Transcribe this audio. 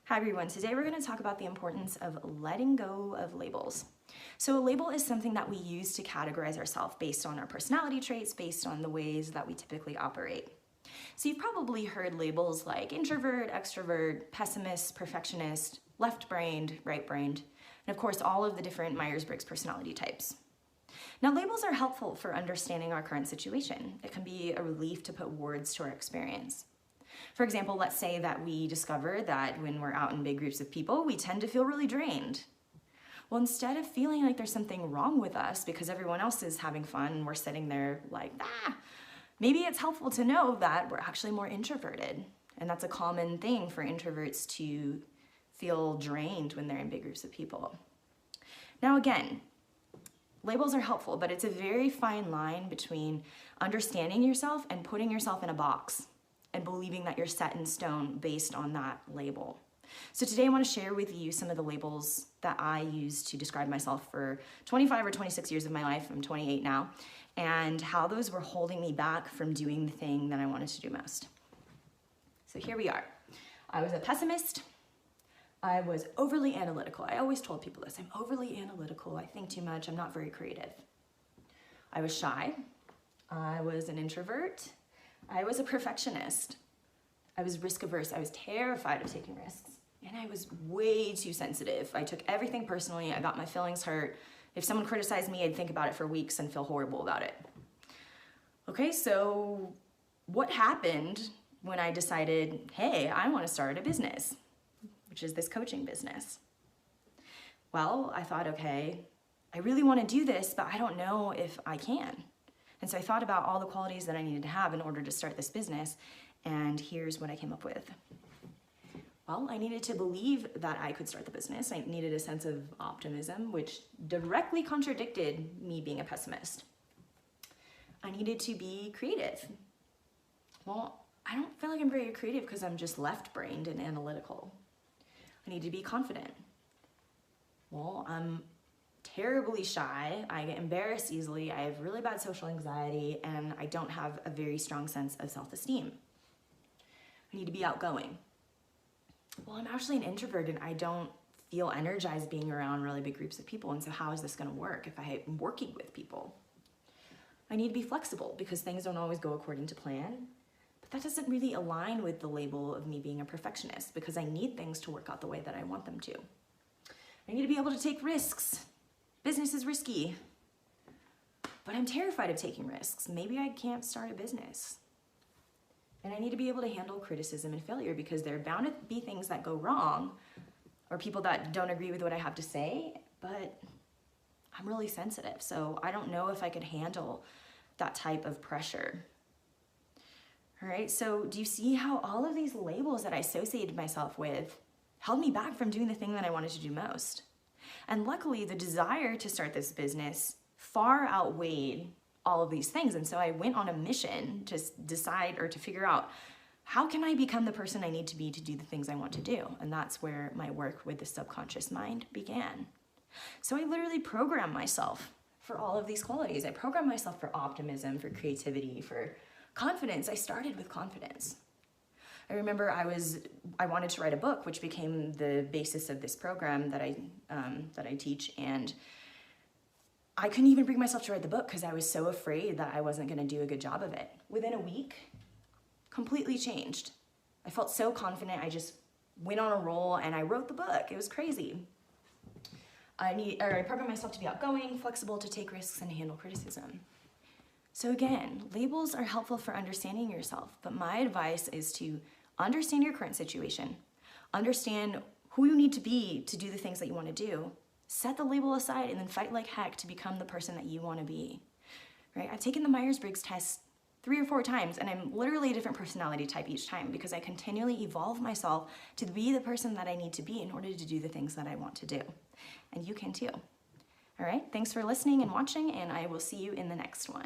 Hi everyone, today we're going to talk about the importance of letting go of labels. So a label is something that we use to categorize ourselves based on our personality traits, based on the ways that we typically operate. So you've probably heard labels like introvert, extrovert, pessimist, perfectionist, left-brained, right-brained, and of course all of the different Myers-Briggs personality types. Now labels are helpful for understanding our current situation. It can be a relief to put words to our experience. For example, let's say that we discover that when we're out in big groups of people, we tend to feel really drained. Well, instead of feeling like there's something wrong with us because everyone else is having fun and we're sitting there like, maybe it's helpful to know that we're actually more introverted. And that's a common thing for introverts to feel drained when they're in big groups of people. Now again, labels are helpful, but it's a very fine line between understanding yourself and putting yourself in a box and believing that you're set in stone based on that label. So today I want to share with you some of the labels that I used to describe myself for 25 or 26 years of my life. I'm 28 now, and how those were holding me back from doing the thing that I wanted to do most. So here we are. I was a pessimist. I was overly analytical. I always told people this. I'm overly analytical. I think too much. I'm not very creative. I was shy. I was an introvert. I was a perfectionist. I was risk averse. I was terrified of taking risks. And I was way too sensitive. I took everything personally. I got my feelings hurt. If someone criticized me, I'd think about it for weeks and feel horrible about it. Okay, so what happened when I decided, hey, I want to start a business, which is this coaching business? Well, I thought, okay, I really want to do this, but I don't know if I can. And so I thought about all the qualities that I needed to have in order to start this business, and here's what I came up with. Well, I needed to believe that I could start the business. I needed a sense of optimism, which directly contradicted me being a pessimist. I needed to be creative. Well, I don't feel like I'm very creative because I'm just left-brained and analytical. I need to be confident. Well, I'm terribly shy, I get embarrassed easily, I have really bad social anxiety, and I don't have a very strong sense of self-esteem. I need to be outgoing. Well, I'm actually an introvert and I don't feel energized being around really big groups of people, and so how is this going to work if I'm working with people? I need to be flexible because things don't always go according to plan, but that doesn't really align with the label of me being a perfectionist because I need things to work out the way that I want them to. I need to be able to take risks. Business is risky, but I'm terrified of taking risks. Maybe I can't start a business. And I need to be able to handle criticism and failure because there are bound to be things that go wrong or people that don't agree with what I have to say, but I'm really sensitive, so I don't know if I could handle that type of pressure. All right, so do you see how all of these labels that I associated myself with held me back from doing the thing that I wanted to do most? And luckily, the desire to start this business far outweighed all of these things. And so I went on a mission to decide or to figure out, how can I become the person I need to be to do the things I want to do? And that's where my work with the subconscious mind began. So I literally programmed myself for all of these qualities. I programmed myself for optimism, for creativity, for confidence. I started with confidence. I remember I wanted to write a book, which became the basis of this program that I teach, and I couldn't even bring myself to write the book because I was so afraid that I wasn't going to do a good job of it. Within a week, completely changed. I felt so confident. I just went on a roll and I wrote the book. It was crazy. I programmed myself to be outgoing, flexible, to take risks, and handle criticism. So again, labels are helpful for understanding yourself, but my advice is to understand your current situation, understand who you need to be to do the things that you want to do, set the label aside, and then fight like heck to become the person that you want to be. Right? I've taken the Myers-Briggs test 3 or 4 times, and I'm literally a different personality type each time because I continually evolve myself to be the person that I need to be in order to do the things that I want to do. And you can too. All right, thanks for listening and watching, and I will see you in the next one.